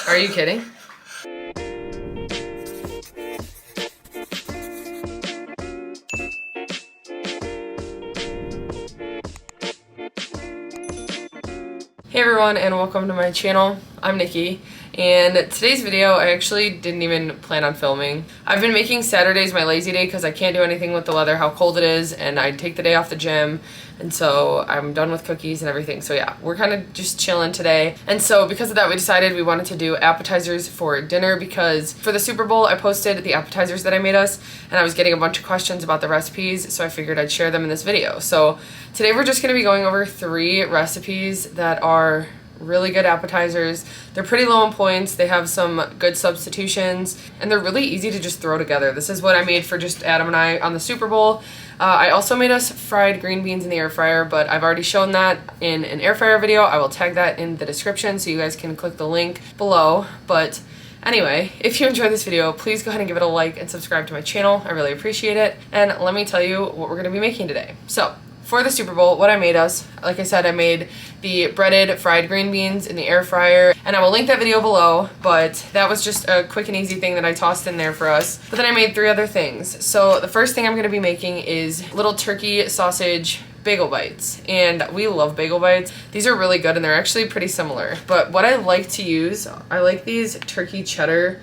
Are you kidding? Hey everyone, and welcome to my channel. I'm Nikki, and today's video I actually didn't even plan on filming. I've been making Saturdays my lazy day because I can't do anything with the weather, how cold it is, and I take the day off the gym, and so I'm done with cookies and everything. So yeah, we're kind of just chilling today. And so because of that, we decided we wanted to do appetizers for dinner because for the Super Bowl I posted the appetizers that I made us, and I was getting a bunch of questions about the recipes, so I figured I'd share them in this video. So today we're just going to be going over 3 recipes that are really good appetizers. They're pretty low in points, they have some good substitutions, and they're really easy to just throw together. This is what I made for just Adam and I on the Super Bowl. I also made us fried green beans in the air fryer, but I've already shown that in an air fryer video. I will tag that in the description so you guys can click the link below. But anyway, if you enjoyed this video, please go ahead and give it a like and subscribe to my channel. I really appreciate it. And let me tell you what we're going to be making today. So for the Super Bowl, what I made us, like I said, I made the breaded fried green beans in the air fryer, and I will link that video below, but that was just a quick and easy thing that I tossed in there for us. But then I made 3 other things. So the first thing I'm going to be making is little turkey sausage bagel bites, and we love bagel bites. These are really good, and they're actually pretty similar. But what I like to use, I like these turkey cheddar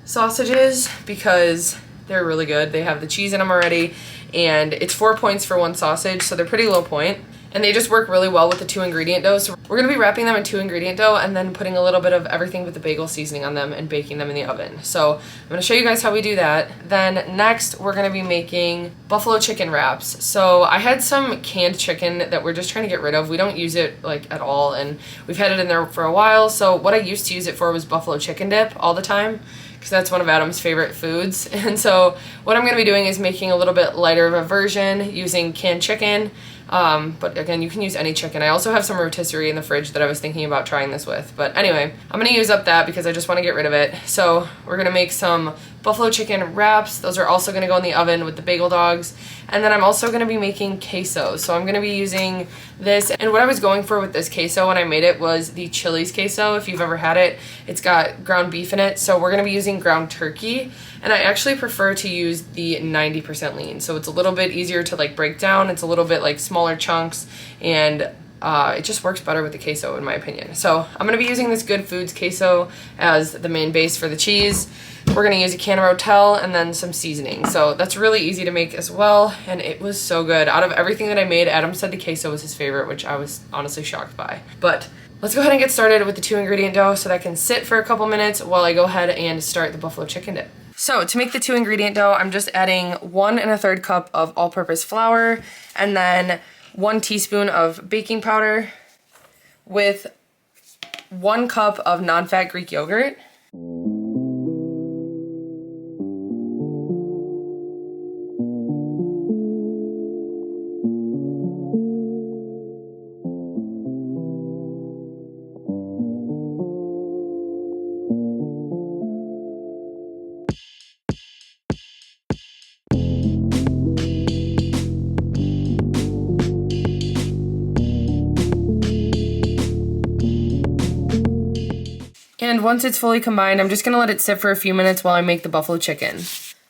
sausages because they're really good. They have the cheese in them already, and it's 4 points for 1 sausage, so they're pretty low point. And they just work really well with the 2-ingredient dough. So we're gonna be wrapping them in 2-ingredient dough and then putting a little bit of everything with the bagel seasoning on them and baking them in the oven. So I'm gonna show you guys how we do that. Then next, we're gonna be making buffalo chicken wraps. So I had some canned chicken that we're just trying to get rid of. We don't use it like at all, and we've had it in there for a while. So what I used to use it for was buffalo chicken dip all the time, because that's one of Adam's favorite foods. And so what I'm going to be doing is making a little bit lighter of a version using canned chicken. But again, you can use any chicken. I also have some rotisserie in the fridge that I was thinking about trying this with. But anyway, I'm going to use up that because I just want to get rid of it. So we're going to make some buffalo chicken wraps. Those are also going to go in the oven with the bagel dogs. And then I'm also going to be making queso. So I'm going to be using this. And what I was going for with this queso when I made it was the Chili's queso. If you've ever had it, it's got ground beef in it. So we're going to be using ground turkey. And I actually prefer to use the 90% lean. So it's a little bit easier to like break down. It's a little bit like smaller chunks, and it just works better with the queso in my opinion. So I'm going to be using this Good Foods queso as the main base for the cheese. We're going to use a can of Rotel and then some seasoning. So that's really easy to make as well, and it was so good. Out of everything that I made, Adam said the queso was his favorite, which I was honestly shocked by. But let's go ahead and get started with the 2-ingredient dough so that can sit for a couple minutes while I go ahead and start the buffalo chicken dip. So to make the 2-ingredient dough, I'm just adding 1 1/3 cup of all-purpose flour and then 1 teaspoon of baking powder with 1 cup of non-fat Greek yogurt. And once it's fully combined, I'm just going to let it sit for a few minutes while I make the buffalo chicken.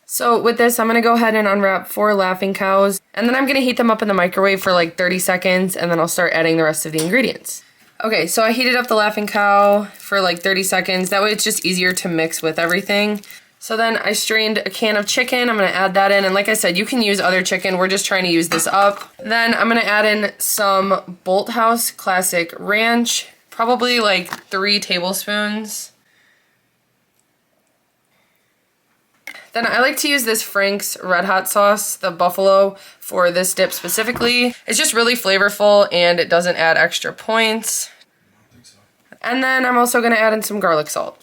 So with this, I'm going to go ahead and unwrap 4 Laughing Cows, and then I'm going to heat them up in the microwave for like 30 seconds, and then I'll start adding the rest of the ingredients. Okay, so I heated up the Laughing Cow for like 30 seconds. That way it's just easier to mix with everything. So then I strained a can of chicken. I'm going to add that in, and like I said, you can use other chicken. We're just trying to use this up. Then I'm going to add in some Bolthouse Classic Ranch. Probably like 3 tablespoons. Then I like to use this Frank's Red Hot sauce, the buffalo, for this dip specifically. It's just really flavorful and it doesn't add extra points. I don't think so. And then I'm also going to add in some garlic salt.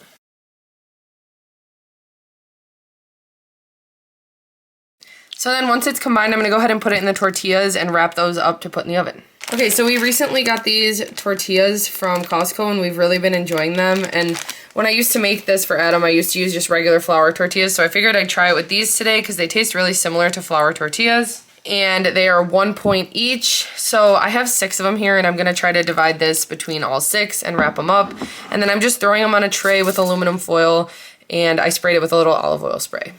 So then once it's combined, I'm going to go ahead and put it in the tortillas and wrap those up to put in the oven. Okay, so we recently got these tortillas from Costco and we've really been enjoying them. And when I used to make this for Adam, I used to use just regular flour tortillas. So I figured I'd try it with these today because they taste really similar to flour tortillas. and they are 1 point each. So I have 6 of them here, and I'm gonna try to divide this between all 6 and wrap them up. And then I'm just throwing them on a tray with aluminum foil, and I sprayed it with a little olive oil spray.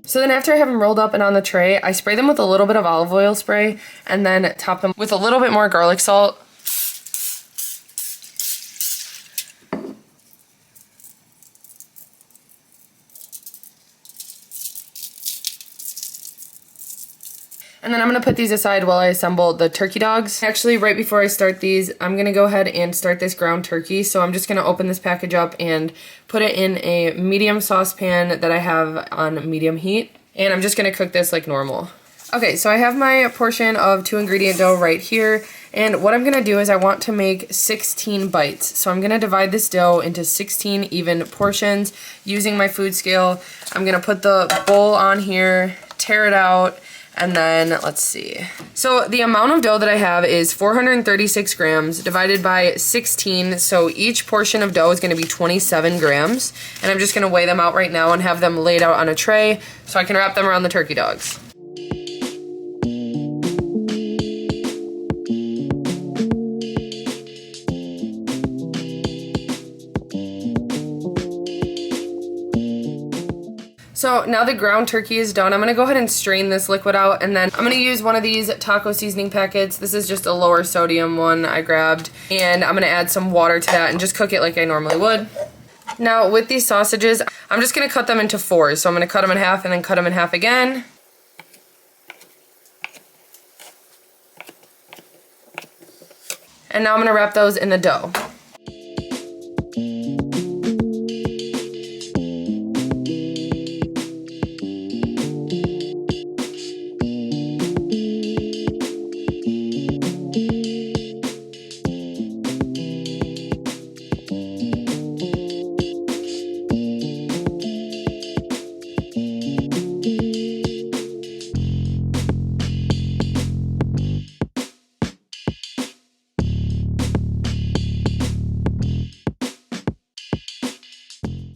So then after I have them rolled up and on the tray, I spray them with a little bit of olive oil spray and then top them with a little bit more garlic salt. And then I'm gonna put these aside while I assemble the turkey dogs. Actually, right before I start these, I'm gonna go ahead and start this ground turkey. So I'm just gonna open this package up and put it in a medium saucepan that I have on medium heat. And I'm just gonna cook this like normal. Okay, so I have my portion of 2-ingredient dough right here. And what I'm gonna do is I want to make 16 bites. So I'm gonna divide this dough into 16 even portions using my food scale. I'm gonna put the bowl on here, tear it out, and then, let's see. So the amount of dough that I have is 436 grams divided by 16. So each portion of dough is gonna be 27 grams. And I'm just gonna weigh them out right now and have them laid out on a tray so I can wrap them around the turkey dogs. So now the ground turkey is done. I'm gonna go ahead and strain this liquid out, and then I'm gonna use one of these taco seasoning packets. This is just a lower sodium one I grabbed, and I'm gonna add some water to that and just cook it like I normally would. Now with these sausages, I'm just gonna cut them into 4. So I'm gonna cut them in half and then cut them in half again. And now I'm gonna wrap those in the dough.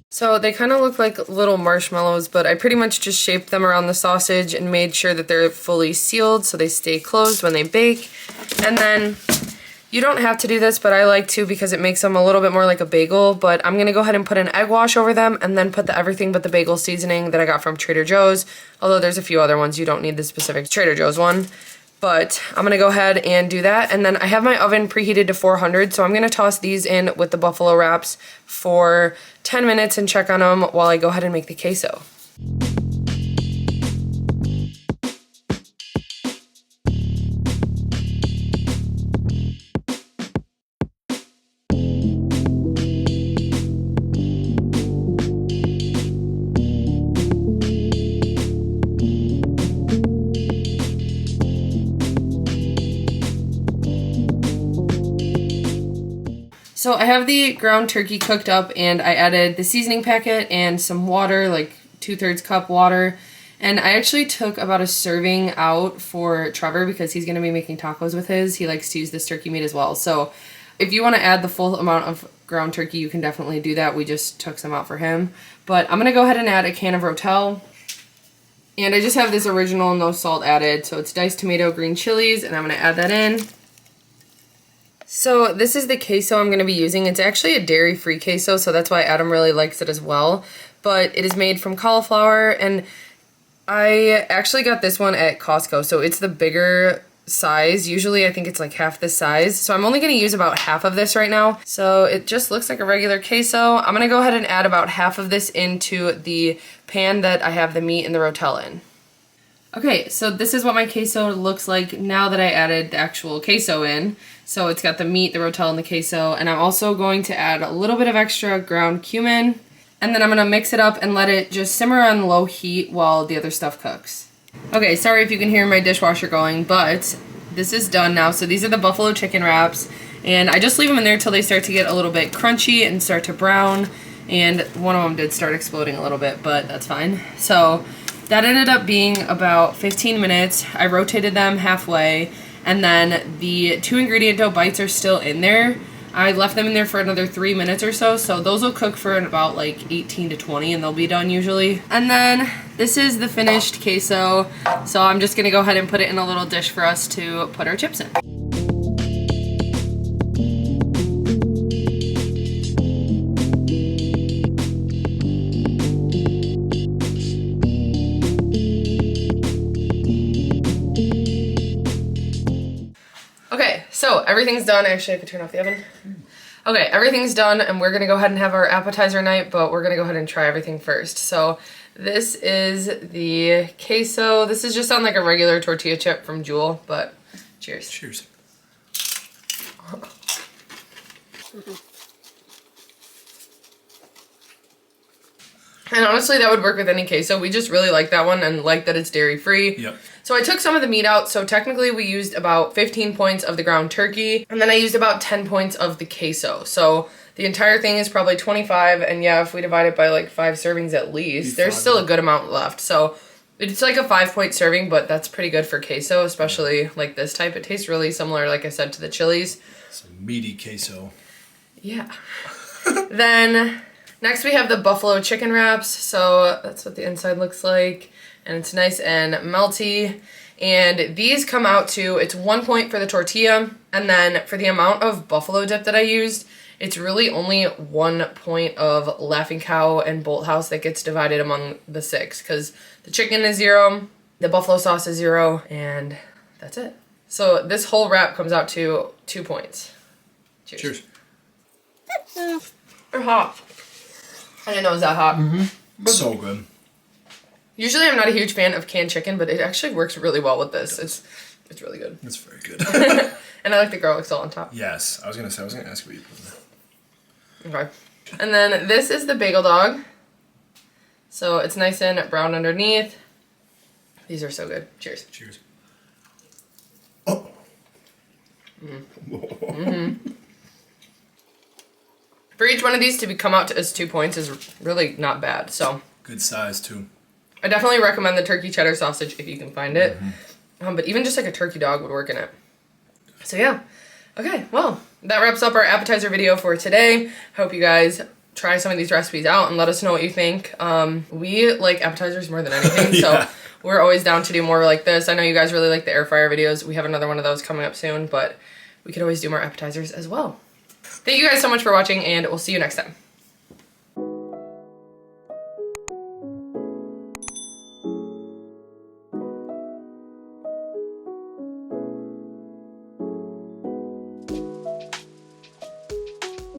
So they kind of look like little marshmallows, but I pretty much just shaped them around the sausage and made sure that they're fully sealed so they stay closed when they bake. And then you don't have to do this, but I like to because it makes them a little bit more like a bagel. But I'm going to go ahead and put an egg wash over them and then put the everything but the bagel seasoning that I got from Trader Joe's. Although there's a few other ones, you don't need the specific Trader Joe's one. But I'm gonna go ahead and do that. And then I have my oven preheated to 400, so I'm gonna toss these in with the buffalo wraps for 10 minutes and check on them while I go ahead and make the queso. So I have the ground turkey cooked up, and I added the seasoning packet and some water, like 2/3 cup water. And I actually took about a serving out for Trevor because he's going to be making tacos with his. He likes to use this turkey meat as well. So if you want to add the full amount of ground turkey, you can definitely do that. We just took some out for him. But I'm going to go ahead and add a can of Rotel. And I just have this original no salt added. So it's diced tomato, green chilies, and I'm going to add that in. So this is the queso I'm going to be using. It's actually a dairy-free queso, so that's why Adam really likes it as well. But it is made from cauliflower, and I actually got this one at Costco, so it's the bigger size. Usually I think it's like half this size. So I'm only going to use about half of this right now. So it just looks like a regular queso. I'm going to go ahead and add about half of this into the pan that I have the meat and the Rotel in. Okay, so this is what my queso looks like now that I added the actual queso in. So it's got the meat, the Rotel, and the queso. And I'm also going to add a little bit of extra ground cumin. And then I'm going to mix it up and let it just simmer on low heat while the other stuff cooks. Okay, sorry if you can hear my dishwasher going, but this is done now. So these are the buffalo chicken wraps, and I just leave them in there till they start to get a little bit crunchy and start to brown, and one of them did start exploding a little bit, but that's fine. So that ended up being about 15 minutes. I rotated them halfway, and then the 2 ingredient dough bites are still in there. I left them in there for another 3 minutes or so, so those will cook for about like 18 to 20 and they'll be done usually. And then this is the finished queso, so I'm just gonna go ahead and put it in a little dish for us to put our chips in. Okay, so everything's done. Actually, I could turn off the oven. Okay, everything's done, and we're gonna go ahead and have our appetizer night, but we're gonna go ahead and try everything first. So this is the queso. This is just on like a regular tortilla chip from Jewel, but cheers. Cheers. And honestly, that would work with any queso. We just really like that one and like that it's dairy-free. Yep. So I took some of the meat out, so technically we used about 15 points of the ground turkey, and then I used about 10 points of the queso. So the entire thing is probably 25, and yeah, if we divide it by like 5 servings at least, there's still a good amount left. So it's like a 5-point serving, but that's pretty good for queso, especially like this type. It tastes really similar, like I said, to the chilies. Some meaty queso. Yeah. Then next we have the buffalo chicken wraps. So that's what the inside looks like. And it's nice and melty. And these come out to, it's 1 point for the tortilla. And then for the amount of buffalo dip that I used, it's really only 1 point of Laughing Cow and Bolthouse that gets divided among the 6. Because the chicken is 0, the buffalo sauce is 0, and that's it. So this whole wrap comes out to 2 points. Cheers. Cheers. They're hot. I didn't know it was that hot. Mm-hmm. So good. Usually I'm not a huge fan of canned chicken, but it actually works really well with this. It's really good. It's very good. And I like the garlic salt on top. Yes. I was gonna ask what you put in there. Okay. And then this is the bagel dog. So it's nice and brown underneath. These are so good. Cheers. Cheers. Oh. For each one of these to come out as 2 points is really not bad. So Good size too. I definitely recommend the turkey cheddar sausage if you can find it. But even just like a turkey dog would work in it. So yeah. Okay, well, that wraps up our appetizer video for today. Hope you guys try some of these recipes out and let us know what you think. We like appetizers more than anything, Yeah. so we're always down to do more like this. I know you guys really like the air fryer videos. We have another one of those coming up soon, but we could always do more appetizers as well. Thank you guys so much for watching, and we'll see you next time.